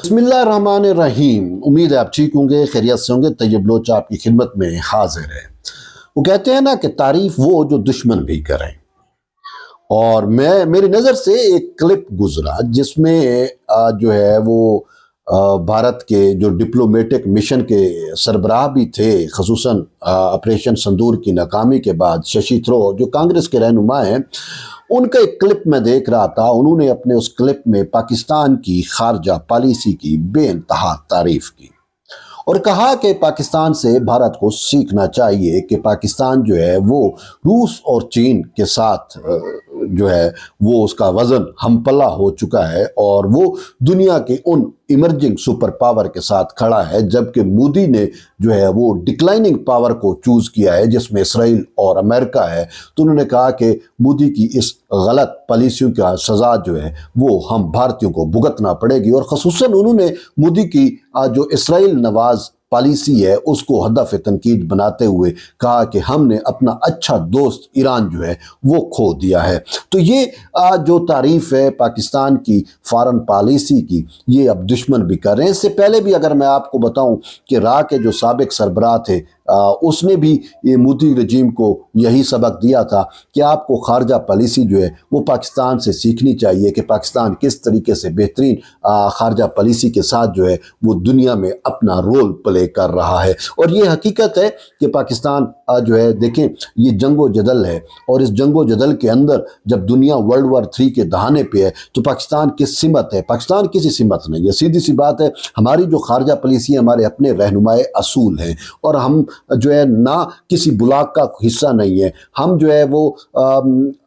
بسم اللہ الرحمن الرحیم۔ امید ہے آپ ٹھیک ہوں گے، خیریت سے ہوں گے۔ طیب لوچ آپ کی خدمت میں حاضر ہے۔ وہ کہتے ہیں نا کہ تعریف وہ جو دشمن بھی کریں، اور میری نظر سے ایک کلپ گزرا جس میں جو ہے وہ بھارت کے جو ڈپلومیٹک مشن کے سربراہ بھی تھے، خصوصاً آپریشن سندور کی ناکامی کے بعد ششی تھرور جو کانگریس کے رہنما ہیں، ان کا ایک کلپ میں دیکھ رہا تھا۔ انہوں نے اپنے اس کلپ میں پاکستان کی خارجہ پالیسی کی بے انتہا تعریف کی اور کہا کہ پاکستان سے بھارت کو سیکھنا چاہیے کہ پاکستان جو ہے وہ روس اور چین کے ساتھ جو ہے وہ اس کا وزن ہم پلہ ہو چکا ہے، اور وہ دنیا کے ان ایمرجنگ سپر پاور کے ساتھ کھڑا ہے، جبکہ مودی نے جو ہے وہ ڈکلائننگ پاور کو چوز کیا ہے جس میں اسرائیل اور امریکہ ہے۔ تو انہوں نے کہا کہ مودی کی اس غلط پالیسیوں کا سزا جو ہے وہ ہم بھارتیوں کو بھگتنا پڑے گی، اور خصوصاً انہوں نے مودی کی جو اسرائیل نواز پالیسی ہے اس کو ہدف تنقید بناتے ہوئے کہا کہ ہم نے اپنا اچھا دوست ایران جو ہے وہ کھو دیا ہے۔ تو یہ جو تعریف ہے پاکستان کی فارن پالیسی کی، یہ اب دشمن بھی کر رہے ہیں۔ اس سے پہلے بھی اگر میں آپ کو بتاؤں کہ را کے جو سابق سربراہ تھے، اس نے بھی یہ مودی رجیم کو یہی سبق دیا تھا کہ آپ کو خارجہ پالیسی جو ہے وہ پاکستان سے سیکھنی چاہیے کہ پاکستان کس طریقے سے بہترین خارجہ پالیسی کے ساتھ جو ہے وہ دنیا میں اپنا رول پلے کر رہا ہے۔ اور یہ حقیقت ہے کہ پاکستان جو ہے دیکھیں یہ جنگ و جدل ہے، اور اس جنگ و جدل کے اندر جب دنیا ورلڈ وار 3 کے دہانے پہ ہے تو پاکستان کس سمت ہے؟ پاکستان کسی سمت نہیں ہے۔ سیدھی سی بات ہے، ہماری جو خارجہ پالیسی ہمارے اپنے رہنمائے اصول ہیں، اور ہم جو ہے نہ کسی بلاک کا حصہ نہیں ہے۔ ہم جو ہے وہ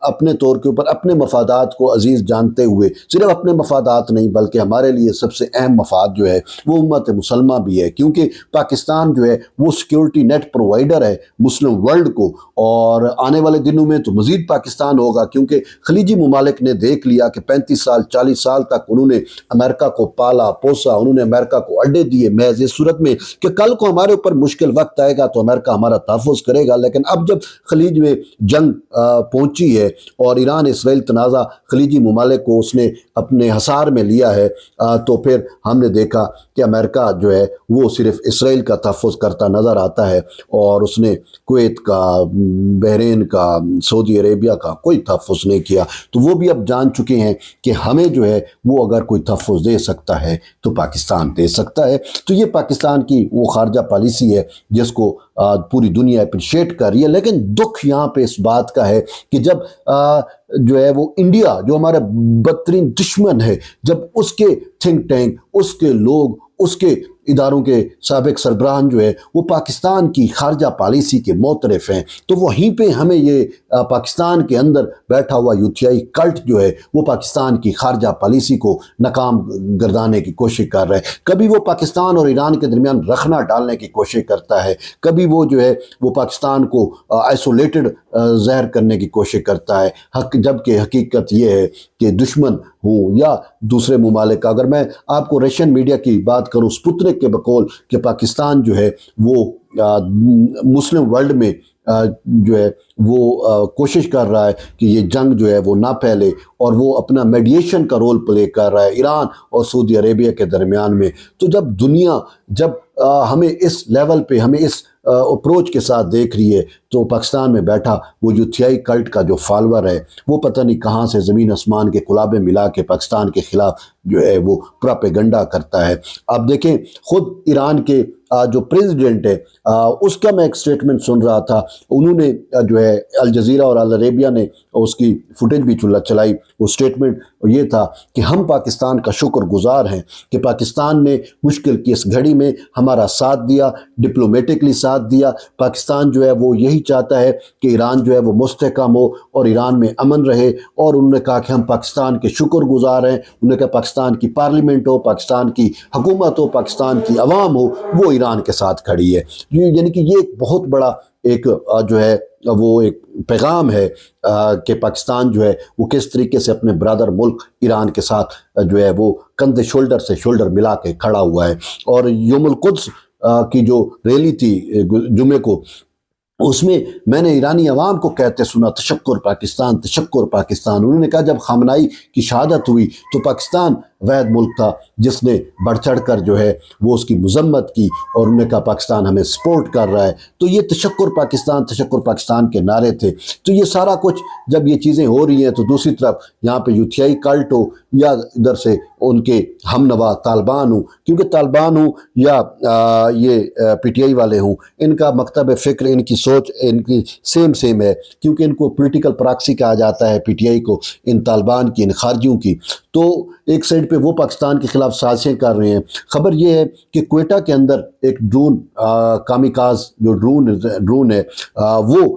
اپنے طور کے اوپر اپنے مفادات کو عزیز جانتے ہوئے، صرف اپنے مفادات نہیں بلکہ ہمارے لیے سب سے اہم مفاد جو ہے وہ امت مسلمہ بھی ہے، کیونکہ پاکستان جو ہے وہ سیکیورٹی نیٹ پرووائیڈر ہے مسلم ورلڈ کو، اور آنے والے دنوں میں تو مزید پاکستان ہوگا، کیونکہ خلیجی ممالک نے دیکھ لیا کہ 35 سال 40 سال تک انہوں نے امریکہ کو پالا پوسا، انہوں نے امریکہ کو اڈے دیے محض اس صورت میں کہ کل کو ہمارے اوپر مشکل وقت آئے گا تو امریکہ ہمارا تحفظ کرے گا۔ لیکن اب جب خلیج میں جنگ پہنچی ہے اور ایران اسرائیل تنازع خلیجی ممالک کو اس نے اپنے حصار میں لیا ہے، تو پھر ہم نے دیکھا کہ امریکہ جو ہے وہ صرف اسرائیل کا تحفظ کرتا نظر آتا ہے، اور اس نے کویت کا، بحرین کا، سعودی عربیہ کا کوئی تحفظ نہیں کیا۔ تو وہ بھی اب جان چکے ہیں کہ ہمیں جو ہے وہ اگر کوئی تحفظ دے سکتا ہے تو پاکستان دے سکتا ہے۔ تو یہ پاکستان کی وہ خارجہ پالیسی ہے جس کو پوری دنیا اپریشیٹ کر رہی ہے۔ لیکن دکھ یہاں پہ اس بات کا ہے کہ جب جو ہے وہ انڈیا جو ہمارا بدترین دشمن ہے، جب اس کے تھنک ٹینک، اس کے لوگ، اس کے اداروں کے سابق سربراہان جو ہے وہ پاکستان کی خارجہ پالیسی کے معترف ہیں، تو وہیں پہ ہمیں یہ پاکستان کے اندر بیٹھا ہوا یوتھیائی کلٹ جو ہے وہ پاکستان کی خارجہ پالیسی کو ناکام گردانے کی کوشش کر رہا ہے۔ کبھی وہ پاکستان اور ایران کے درمیان رخنہ ڈالنے کی کوشش کرتا ہے، کبھی وہ جو ہے وہ پاکستان کو آئسولیٹڈ ظاہر کرنے کی کوشش کرتا ہے، جبکہ حقیقت یہ ہے کہ دشمن ہوں یا دوسرے ممالک کا، اگر میں آپ کو رشین میڈیا کی بات کروں، سپوتنک کے بقول کہ پاکستان جو ہے وہ مسلم ورلڈ میں جو ہے وہ کوشش کر رہا ہے کہ یہ جنگ جو ہے وہ نہ پھیلے، اور وہ اپنا میڈیشن کا رول پلے کر رہا ہے ایران اور سعودی عربیہ کے درمیان میں۔ تو جب دنیا ہمیں اس لیول پہ، ہمیں اس اپروچ کے ساتھ دیکھ رہی ہے، تو پاکستان میں بیٹھا وہ یوتھیائی کلٹ کا جو فالور ہے وہ پتہ نہیں کہاں سے زمین آسمان کے کلابے ملا کے پاکستان کے خلاف جو ہے وہ پراپیگنڈا کرتا ہے۔ آپ دیکھیں خود ایران کے جو پریزیڈنٹ ہے، اس کا میں ایک سٹیٹمنٹ سن رہا تھا، انہوں نے جو ہے الجزیرہ اور العربیہ نے اس کی فوٹیج بھی چلائی، وہ سٹیٹمنٹ یہ تھا کہ ہم پاکستان کا شکر گزار ہیں کہ پاکستان نے مشکل کی اس گھڑی میں ہمارا ساتھ دیا، ڈپلومیٹکلی ساتھ دیا۔ پاکستان جو ہے وہ یہی چاہتا ہے کہ ایران جو ہے وہ مستحکم ہو اور ایران میں امن رہے، اور انہوں نے کہا کہ ہم پاکستان کے شکر گزار ہیں۔ انہوں نے کہا پاکستان کی پارلیمنٹ ہو، پاکستان کی حکومت ہو، پاکستان کی عوام ہو، وہ ایران کے ساتھ کھڑی ہے۔ یعنی کہ یہ ایک بہت بڑا ایک جو ہے وہ ایک پیغام ہے کہ پاکستان جو ہے وہ کس طریقے سے اپنے برادر ملک ایران کے ساتھ جو ہے وہ کندھے شولڈر سے شولڈر ملا کے کھڑا ہوا ہے۔ اور یوم القدس کی جو ریلی تھی جمعے کو، اس میں میں نے ایرانی عوام کو کہتے سنا تشکر پاکستان، تشکر پاکستان۔ انہوں نے کہا جب خامنائی کی شہادت ہوئی تو پاکستان واحد ملک تھا جس نے بڑھ چڑھ کر جو ہے وہ اس کی مذمت کی اور انہوں نے کہا پاکستان ہمیں سپورٹ کر رہا ہے. تو یہ تشکر پاکستان کے نعرے تھے. تو یہ سارا کچھ جب یہ چیزیں ہو رہی ہیں تو دوسری طرف یہاں پہ یوتھیائی کلٹ ہو یا ادھر سے ان کے ہم نوا طالبان ہوں، کیونکہ طالبان ہوں یا یہ پی ٹی آئی والے ہوں، ان کا مکتب فکر، ان کی سوچ ان کی سیم ہے، کیونکہ ان کو پولیٹیکل پراکسی کہا جاتا ہے پی ٹی آئی کو، ان طالبان کی، ان خارجیوں کی. تو ایک سائڈ پہ وہ پاکستان کے خلاف سازشیں کر رہے ہیں. خبر یہ ہے کہ کوئٹہ کے اندر ایک ڈرون کامیکاز جو ڈرون ہے وہ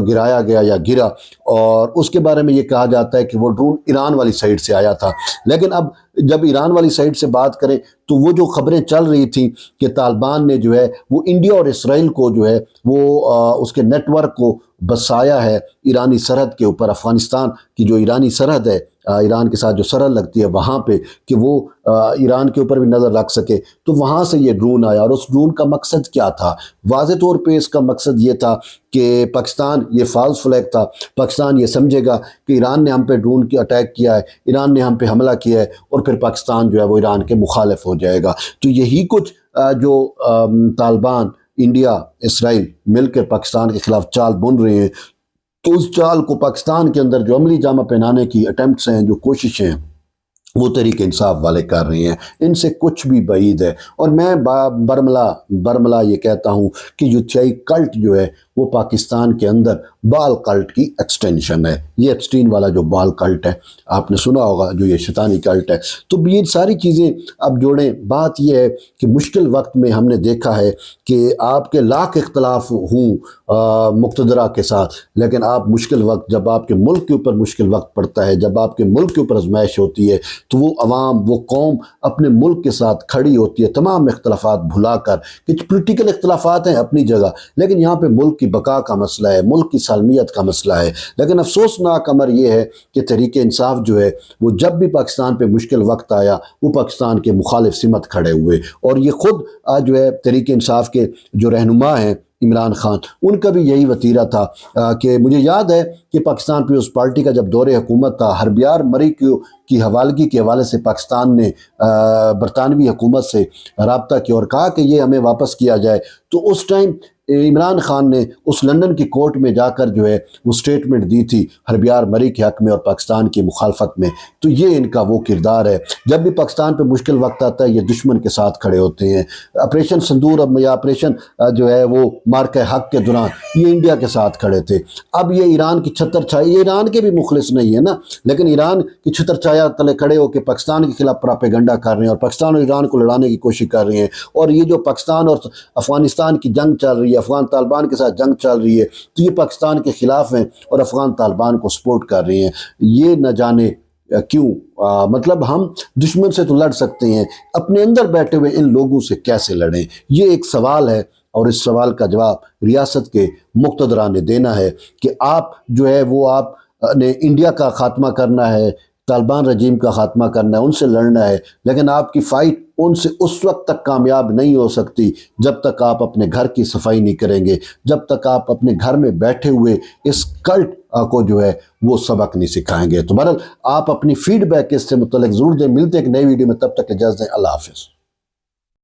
گرایا گیا یا گرا، اور اس کے بارے میں یہ کہا جاتا ہے کہ وہ ڈرون ایران والی سائڈ سے آیا تھا. لیکن اب جب ایران والی سائڈ سے بات کریں تو وہ جو خبریں چل رہی تھیں کہ طالبان نے جو ہے وہ انڈیا اور اسرائیل کو جو ہے وہ اس کے نیٹ ورک کو بسایا ہے ایرانی سرحد کے اوپر، افغانستان کی جو ایرانی سرحد ہے، ایران کے ساتھ جو سرحد لگتی ہے وہاں پہ، کہ وہ ایران کے اوپر بھی نظر رکھ سکے. تو وہاں سے یہ ڈرون آیا، اور اس ڈرون کا مقصد کیا تھا؟ واضح طور پہ اس کا مقصد یہ تھا کہ پاکستان، یہ فالس فلیگ تھا، پاکستان یہ سمجھے گا کہ ایران نے ہم پہ ڈرون کی اٹیک کیا ہے، ایران نے ہم پہ حملہ کیا ہے، اور پھر پاکستان جو ہے وہ ایران کے مخالف ہو جائے گا. تو یہی کچھ جو طالبان، انڈیا، اسرائیل مل کر پاکستان کے خلاف چال بن رہے ہیں. تو اس چال کو پاکستان کے اندر جو عملی جامہ پہنانے کی اٹیمپٹس ہیں، جو کوششیں ہیں، وہ تحریک انصاف والے کر رہے ہیں. ان سے کچھ بھی بعید ہے. اور میں برملا یہ کہتا ہوں کہ یوتھیائی کلٹ جو ہے وہ پاکستان کے اندر بال کلٹ کی ایکسٹینشن ہے. یہ ایپسٹین والا جو بال کلٹ ہے آپ نے سنا ہوگا، جو یہ شیطانی کلٹ ہے. تو یہ ساری چیزیں اب جوڑیں. بات یہ ہے کہ مشکل وقت میں ہم نے دیکھا ہے کہ آپ کے لاکھ اختلاف ہوں مقتدرہ کے ساتھ، لیکن آپ مشکل وقت، جب آپ کے ملک کے اوپر مشکل وقت پڑتا ہے، جب آپ کے ملک کے اوپر آزمائش ہوتی ہے، تو وہ عوام، وہ قوم اپنے ملک کے ساتھ کھڑی ہوتی ہے، تمام اختلافات بھلا کر. کہ پولیٹیکل اختلافات ہیں اپنی جگہ، لیکن یہاں پہ ملک کی بقا کا مسئلہ ہے، ملک کی سالمیت کا مسئلہ ہے. لیکن افسوسناک امر یہ ہے کہ تحریک انصاف جو ہے وہ جب بھی پاکستان پہ مشکل وقت آیا وہ پاکستان کے مخالف سمت کھڑے ہوئے. اور یہ خود جو ہے تحریک انصاف کے جو رہنما ہیں عمران خان، ان کا بھی یہی وتیرہ تھا کہ مجھے یاد ہے کہ پاکستان پیپلز پارٹی کا جب دور حکومت تھا، ہربیار مری کی حوالگی کے حوالے سے پاکستان نے برطانوی حکومت سے رابطہ کیا اور کہا کہ یہ ہمیں واپس کیا جائے. تو اس ٹائم عمران خان نے اس لندن کی کورٹ میں جا کر جو ہے وہ سٹیٹمنٹ دی تھی ہربیار مری کے حق میں اور پاکستان کی مخالفت میں. تو یہ ان کا وہ کردار ہے. جب بھی پاکستان پہ مشکل وقت آتا ہے یہ دشمن کے ساتھ کھڑے ہوتے ہیں. آپریشن سندور یا آپریشن جو ہے وہ مارکہ حق کے دوران یہ انڈیا کے ساتھ کھڑے تھے. اب یہ ایران کی چھتر چھایا، یہ ایران کے بھی مخلص نہیں ہے نا، لیکن ایران کی چھتر چھایا تلے کھڑے ہو کے پاکستان کے خلاف پراپیگنڈا کر رہے ہیں اور پاکستان اور ایران کو لڑانے کی کوشش کر رہے ہیں. اور یہ جو پاکستان اور افغانستان کی جنگ چل رہی ہے، افغان طالبان کے ساتھ جنگ چل رہی ہے، تو یہ پاکستان کے خلاف ہیں اور افغان طالبان کو سپورٹ کر رہے ہیں. یہ نہ جانے کیوں. مطلب ہم دشمن سے تو لڑ سکتے ہیں، اپنے اندر بیٹھے ہوئے ان لوگوں سے کیسے لڑیں؟ یہ ایک سوال ہے، اور اس سوال کا جواب ریاست کے مقتدران نے دینا ہے کہ آپ جو ہے وہ آپ نے انڈیا کا خاتمہ کرنا ہے، طالبان رجیم کا خاتمہ کرنا ہے، ان سے لڑنا ہے. لیکن آپ کی فائٹ ان سے اس وقت تک کامیاب نہیں ہو سکتی جب تک آپ اپنے گھر کی صفائی نہیں کریں گے، جب تک آپ اپنے گھر میں بیٹھے ہوئے اس کلٹ کو جو ہے وہ سبق نہیں سکھائیں گے. تو بہرحال آپ اپنی فیڈ بیک اس سے متعلق ضرور دیں. ملتے ہیں ایک نئی ویڈیو میں، تب تک اجازت دیں. اللہ حافظ.